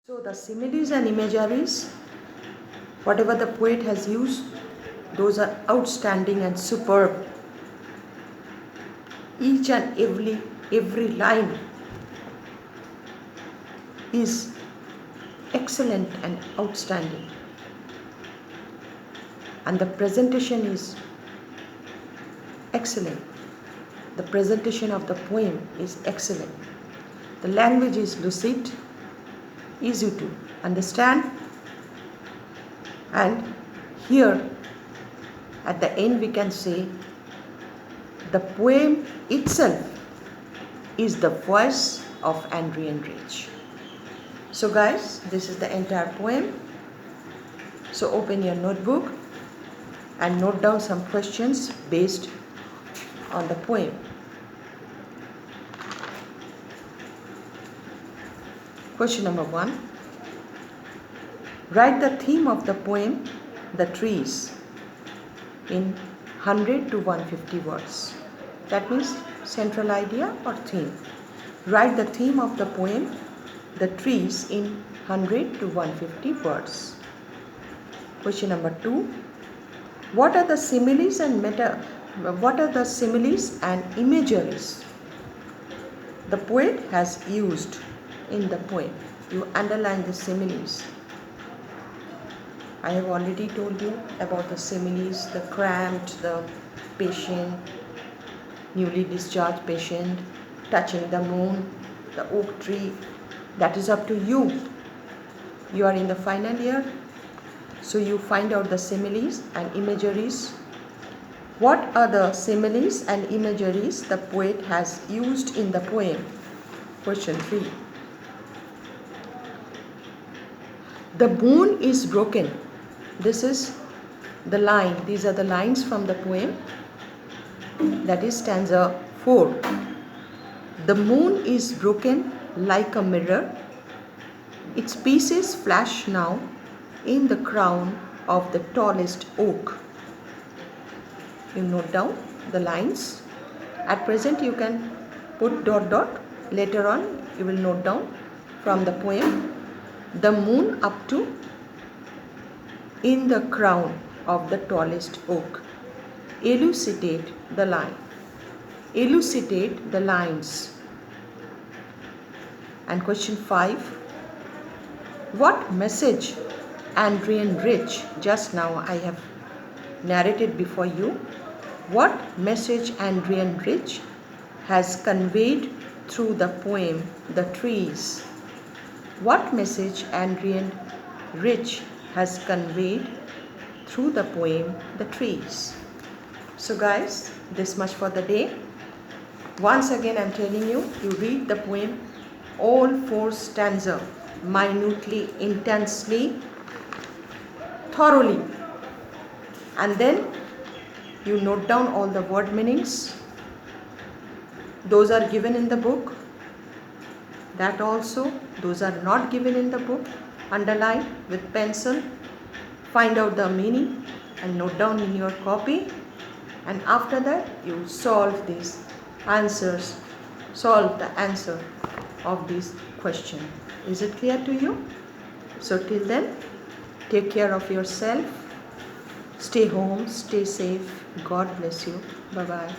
So the similes and imageries, whatever the poet has used, those are outstanding and superb. Each and every line is excellent and outstanding. And the presentation is excellent. The presentation of the poem is excellent. The language is lucid, easy to understand, and here at the end we can say the poem itself is the voice of Adrian Rich. So guys, this is the entire poem. So open your notebook and note down some questions based on the poem. Question number 1. Write the theme of the poem, The Trees, in 100 to 150 words. That means central idea or theme. Write the theme of the poem, The Trees, in 100 to 150 words. Question number 2. What are the similes and imageries the poet has used in the poem? You underline the similes. I have already told you about the similes, the cramped, the patient, newly discharged patient, touching the moon, the oak tree. That is up to you. You are in the final year, so you find out the similes and imageries. What are the similes and imageries the poet has used in the poem? Question 3. The moon is broken. This is the line. These are the lines from the poem. That is stanza 4. The moon is broken like a mirror. Its pieces flash now in the crown of the tallest oak. You note down the lines. At present you can put ... Later on you will note down from the poem. The moon up to in the crown of the tallest oak. Elucidate the line. Elucidate the lines. And question 5. What message Adrian Rich, just now I have narrated before you, what message Adrian Rich has conveyed through the poem The Trees? What message Adrian Rich has conveyed through the poem The Trees? So guys, this much for the day. Once again I am telling you, you read the poem, all 4 stanzas, minutely, intensely, thoroughly, and then you note down all the word meanings. Those are given in the book. That also, those are not given in the book. Underline with pencil, find out the meaning and note down in your copy, and after that you solve these answers, solve the answer of this question. Is it clear to you? So till then, take care of yourself, stay home, stay safe. God bless you. Bye bye.